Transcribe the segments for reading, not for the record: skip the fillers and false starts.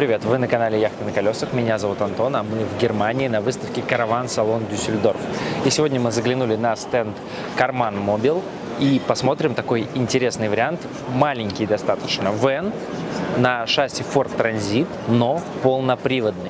Привет, вы на канале Яхты на колесах, меня зовут Антон, а мы в Германии на выставке Caravan Salon Düsseldorf. И сегодня мы заглянули на стенд Karman Mobil и посмотрим такой интересный вариант, маленький достаточно, вэн на шасси Ford Transit, но полноприводный.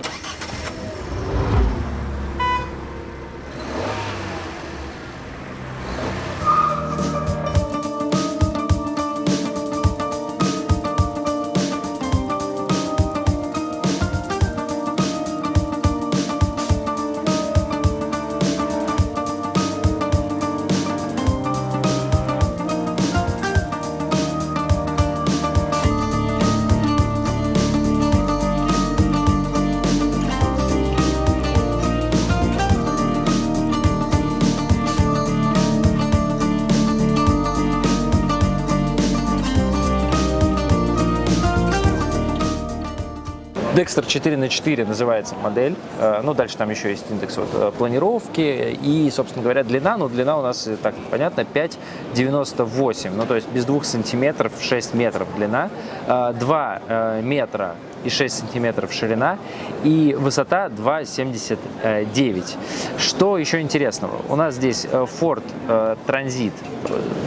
Dexter 4×4 называется модель, ну дальше там еще есть индекс планировки и, собственно говоря, длина, ну длина у нас, так понятно, 5,98, ну то есть без 2 сантиметров 6 метров длина, 2 метра и 6 сантиметров ширина и высота 2,79. Что еще интересного? У нас здесь Ford Transit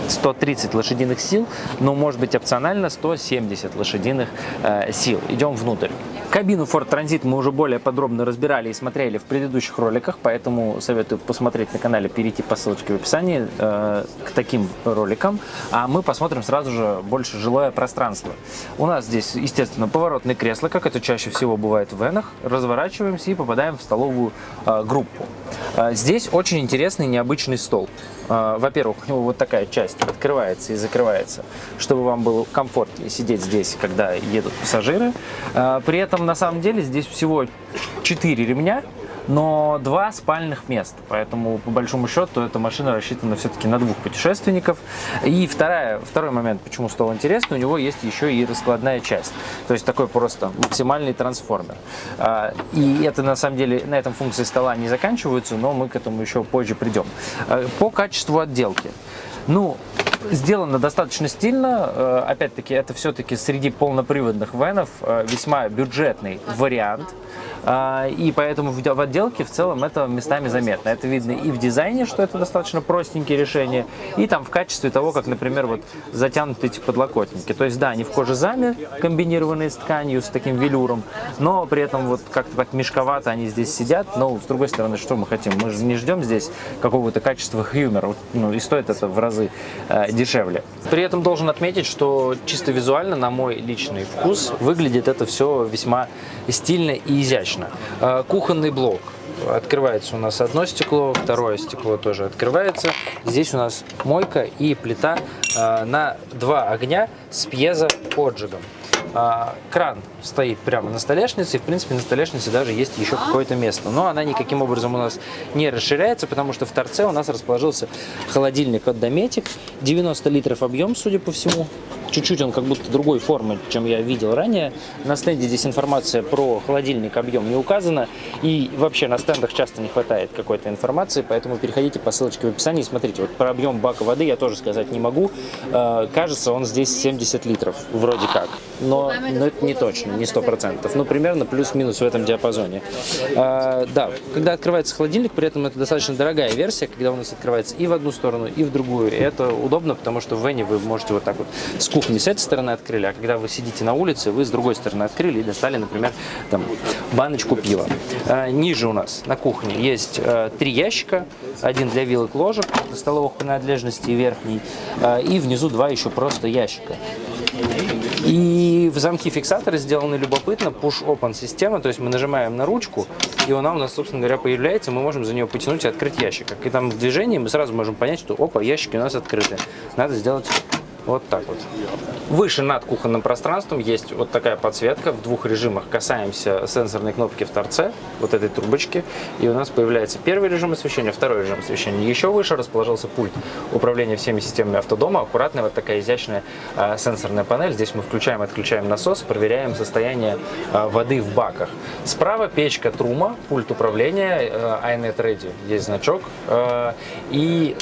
130 лошадиных сил, но может быть опционально 170 лошадиных сил. Идем внутрь. Кабину Ford Transit мы уже более подробно разбирали и смотрели в предыдущих роликах, поэтому советую посмотреть на канале, перейти по ссылочке в описании к таким роликам, а мы посмотрим сразу же больше жилое пространство. У нас здесь, естественно, поворотные кресла, как это чаще всего бывает в вэнах, разворачиваемся и попадаем в столовую группу. Здесь очень интересный необычный стол. Во-первых, у него вот такая часть открывается и закрывается, чтобы вам было комфортнее сидеть здесь, когда едут пассажиры. При этом, на самом деле, здесь всего 4 ремня, но 2 спальных места, поэтому по большому счету эта машина рассчитана все-таки на 2 путешественников. И второй момент, почему стол интересный, у него есть еще и раскладная часть, то есть такой просто максимальный трансформер. И это на самом деле, на этом функции стола не заканчиваются, но мы к этому еще позже придем. По качеству отделки. Ну, сделано достаточно стильно, опять-таки это все-таки среди полноприводных вэнов весьма бюджетный вариант, и поэтому в отделке в целом это местами заметно. Это видно и в дизайне, что это достаточно простенькие решения, и там в качестве того, как, например, вот затянуты эти подлокотники. То есть да, они в кожезаме, комбинированные с тканью, с таким велюром, но при этом вот как-то так мешковато они здесь сидят, но с другой стороны, что мы хотим? Мы же не ждем здесь какого-то качества Hummer, ну и стоит это в разы дешевле. При этом должен отметить, что чисто визуально, на мой личный вкус, выглядит это все весьма стильно и изящно. Кухонный блок. Открывается у нас одно стекло, второе стекло тоже открывается. Здесь у нас мойка и плита на 2 огня с пьезо-поджигом. Кран стоит прямо на столешнице, и в принципе на столешнице даже есть еще какое-то место. Но она никаким образом у нас не расширяется, потому что в торце у нас расположился холодильник от Dometic. 90 литров объем, судя по всему. Чуть-чуть он как будто другой формы, чем я видел ранее. На стенде здесь информация про холодильник, объем не указана. И вообще на стендах часто не хватает какой-то информации, поэтому переходите по ссылочке в описании и смотрите. Вот про объем бака воды я тоже сказать не могу. Кажется, он здесь 70 литров, вроде как. Но это не точно, не 100%. Ну, примерно плюс-минус в этом диапазоне. Да, когда открывается холодильник, при этом это достаточно дорогая версия, когда у нас открывается и в одну сторону, и в другую. И это удобно, потому что в вэне вы можете вот так вот с кухни с этой стороны открыли, а когда вы сидите на улице, вы с другой стороны открыли и достали, например, там, баночку пива. Ниже у нас на кухне есть 3 ящика, один для вилок, ложек, столовых принадлежностей верхний, и внизу 2 еще просто ящика. И в замке фиксаторы сделаны любопытно, push-open система, то есть мы нажимаем на ручку, и она у нас, собственно говоря, появляется, мы можем за нее потянуть и открыть ящик. И там в движении мы сразу можем понять, что опа, ящики у нас открыты. Надо сделать вот так вот. Выше над кухонным пространством есть вот такая подсветка. В 2 режимах касаемся сенсорной кнопки в торце, вот этой трубочки. И у нас появляется первый режим освещения, второй режим освещения. Еще выше расположился пульт управления всеми системами автодома. Аккуратная вот такая изящная сенсорная панель. Здесь мы включаем и отключаем насос, проверяем состояние воды в баках. Справа печка Трума, пульт управления, iNet Ready, есть значок. И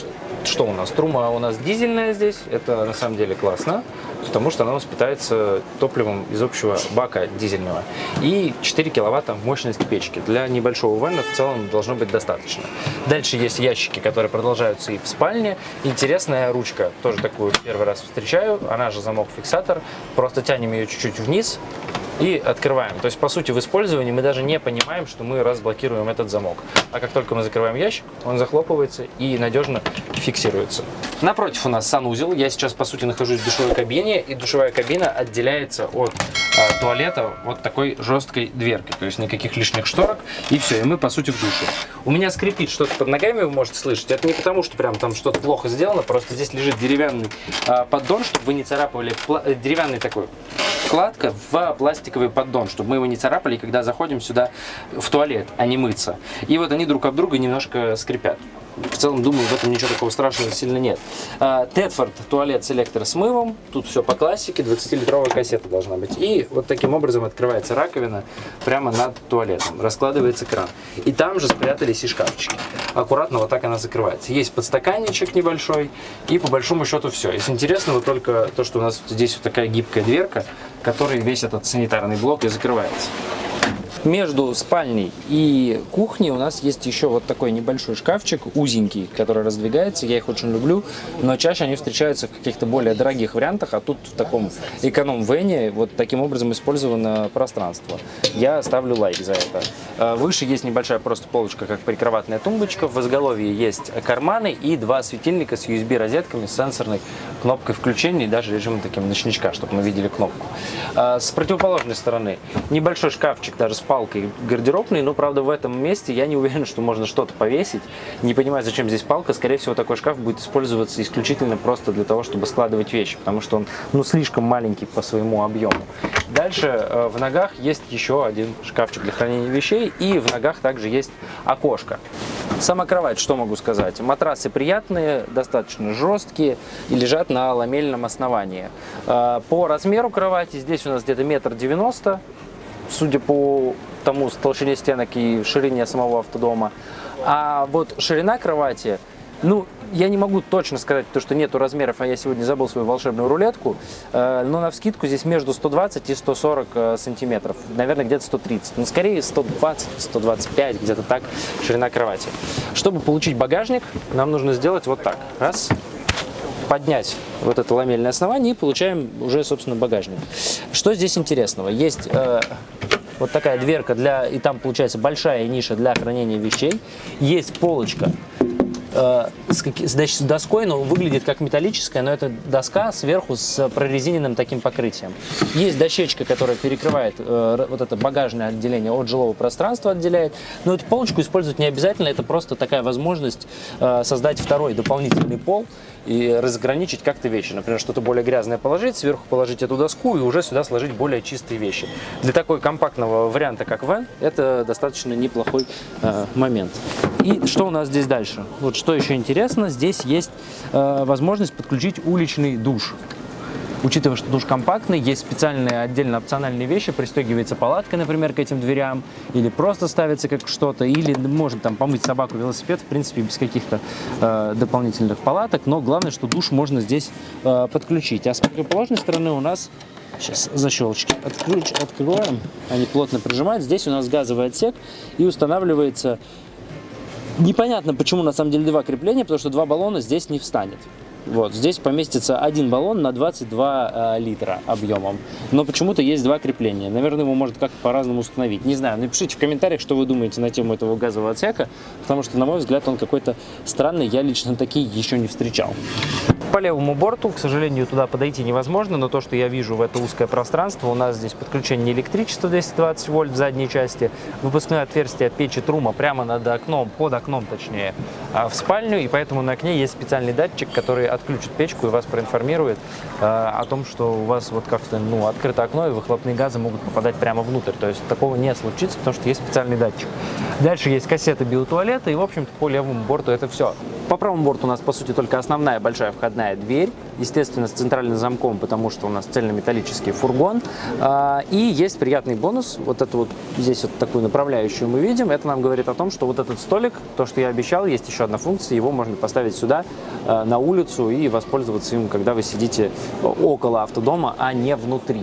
что у нас? Трума у нас дизельная здесь, это на самом деле классно. потому что она у нас питается топливом из общего бака дизельного. И 4 киловатта мощность печки. Для небольшого вена в целом должно быть достаточно. Дальше есть ящики, которые продолжаются и в спальне. Интересная ручка, тоже такую первый раз встречаю. Она же замок-фиксатор. Просто тянем ее чуть-чуть вниз и открываем. То есть, по сути, в использовании мы даже не понимаем, что мы разблокируем этот замок. А как только мы закрываем ящик, он захлопывается и надежно фиксируется. Напротив у нас санузел. Я сейчас, по сути, нахожусь в душевой кабине, и душевая кабина отделяется от туалета вот такой жесткой дверкой. То есть никаких лишних шторок, и все, и мы, по сути, в душе. У меня скрипит что-то под ногами, вы можете слышать. Это не потому, что прям там что-то плохо сделано, просто здесь лежит деревянный поддон, чтобы вы не царапали, деревянный такой вкладка в пластиковый поддон, чтобы мы его не царапали, когда заходим сюда в туалет, а не мыться. И вот они друг об друга немножко скрипят. В целом, думаю, в этом ничего такого страшного сильно нет. Тедфорд туалет с электросмывом. Тут все по классике, 20-литровая кассета должна быть. И вот таким образом открывается раковина прямо над туалетом. Раскладывается кран. И там же спрятались и шкафчики. Аккуратно вот так она закрывается. Есть подстаканничек небольшой. И по большому счету все. Если интересно, вот только то, что у нас здесь вот такая гибкая дверка, которой весь этот санитарный блок и закрывается. Между спальней и кухней у нас есть еще вот такой небольшой шкафчик, узенький, который раздвигается. Я их очень люблю, но чаще они встречаются в каких-то более дорогих вариантах, а тут в таком эконом-вене вот таким образом использовано пространство. Я ставлю лайк за это. Выше есть небольшая просто полочка, как прикроватная тумбочка. В изголовье есть карманы и два светильника с USB-розетками, с сенсорной кнопкой включения и даже режимом таким ночничка, чтобы мы видели кнопку. С противоположной стороны небольшой шкафчик, даже с палкой гардеробный, но, правда, в этом месте я не уверен, что можно что-то повесить. Не понимаю, зачем здесь палка. Скорее всего, такой шкаф будет использоваться исключительно просто для того, чтобы складывать вещи, потому что он, слишком маленький по своему объему. Дальше в ногах есть еще один шкафчик для хранения вещей, и в ногах также есть окошко. Сама кровать, что могу сказать? Матрасы приятные, достаточно жесткие и лежат на ламельном основании. По размеру кровати здесь у нас где-то 1,90 м. Судя по тому толщине стенок и ширине самого автодома. А вот ширина кровати, я не могу точно сказать, потому что нету размеров, а я сегодня забыл свою волшебную рулетку, но навскидку здесь между 120 и 140 сантиметров, наверное, где-то 130, но скорее 120, 125, где-то так ширина кровати. Чтобы получить багажник, нам нужно сделать вот так. Раз. Поднять вот это ламельное основание и получаем уже, собственно, багажник. Что здесь интересного? Есть вот такая дверка и там получается большая ниша для хранения вещей. Есть полочка с доской, но выглядит как металлическая, но это доска сверху с прорезиненным таким покрытием. Есть дощечка, которая перекрывает вот это багажное отделение от жилого пространства, отделяет. Но эту полочку использовать не обязательно, это просто такая возможность создать второй дополнительный пол и разграничить как-то вещи. Например, что-то более грязное положить, сверху положить эту доску и уже сюда сложить более чистые вещи. Для такой компактного варианта, как вен, это достаточно неплохой момент. И что у нас здесь дальше? Вот что еще интересно, здесь есть возможность подключить уличный душ. Учитывая, что душ компактный, есть специальные отдельно опциональные вещи, пристегивается палатка, например, к этим дверям, или просто ставится как что-то, или можно там помыть собаку, велосипед, в принципе, без каких-то дополнительных палаток, но главное, что душ можно здесь подключить. А с противоположной стороны у нас, сейчас защелочки открываем, они плотно прижимают, здесь у нас газовый отсек и устанавливается, непонятно почему на самом деле два крепления, потому что два баллона здесь не встанет. Вот, здесь поместится один баллон на 22 литра объемом, но почему-то есть два крепления. Наверное, его можно как-то по-разному установить. Не знаю, напишите в комментариях, что вы думаете на тему этого газового отсека, потому что, на мой взгляд, он какой-то странный, я лично такие еще не встречал. По левому борту, к сожалению, туда подойти невозможно, но то, что я вижу в это узкое пространство, у нас здесь подключение электричества 220 вольт в задней части, выпускное отверстие печи трума прямо над окном, под окном точнее, в спальню, и поэтому на окне есть специальный датчик, который отключит печку и вас проинформирует о том, что у вас вот как-то открыто окно и выхлопные газы могут попадать прямо внутрь. То есть такого не случится, потому что есть специальный датчик. Дальше есть кассета биотуалета, и, в общем-то, по левому борту это все. По правому борту у нас, по сути, только основная большая входная входная дверь, естественно, с центральным замком, потому что у нас цельнометаллический фургон. И есть приятный бонус. Вот это вот здесь вот такую направляющую мы видим. Это нам говорит о том, что вот этот столик, то, что я обещал, есть еще одна функция. Его можно поставить сюда, на улицу, и воспользоваться им, когда вы сидите около автодома, а не внутри.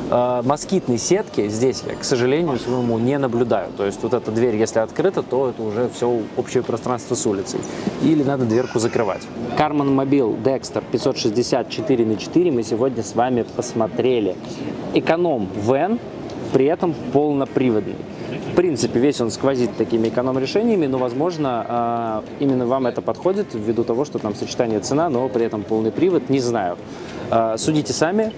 Москитной сетки здесь я, к сожалению, своему не наблюдаю. То есть вот эта дверь, если открыта, то это уже все общее пространство с улицей. Или надо дверку закрывать. Karmann Mobile Dexter 560/4×4 мы сегодня с вами посмотрели. Эконом-вэн, при этом полноприводный. В принципе, весь он сквозит такими эконом-решениями, но, возможно, именно вам это подходит ввиду того, что там сочетание цена, но при этом полный привод, не знаю. Судите сами,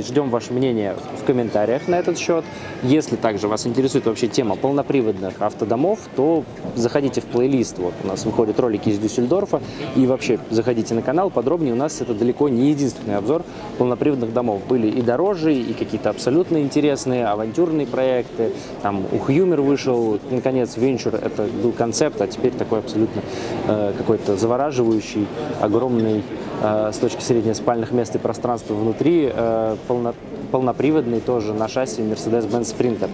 ждем ваше мнение в комментариях на этот счет. Если также вас интересует вообще тема полноприводных автодомов, то заходите в плейлист, вот у нас выходят ролики из Дюссельдорфа, и вообще заходите на канал подробнее, у нас это далеко не единственный обзор полноприводных домов. Были и дороже, и какие-то абсолютно интересные, авантюрные проекты, там у Hummer вышел, наконец, Venture, это был концепт, а теперь такой абсолютно какой-то завораживающий, огромный с точки зрения спальных мест и пространства внутри, полноприводный тоже на шасси Mercedes-Benz Sprinter.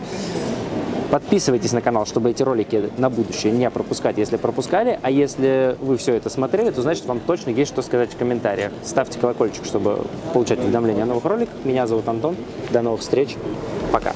Подписывайтесь на канал, чтобы эти ролики на будущее не пропускать, если пропускали. А если вы все это смотрели, то значит вам точно есть что сказать в комментариях. Ставьте колокольчик, чтобы получать уведомления о новых роликах. Меня зовут Антон. До новых встреч. Пока.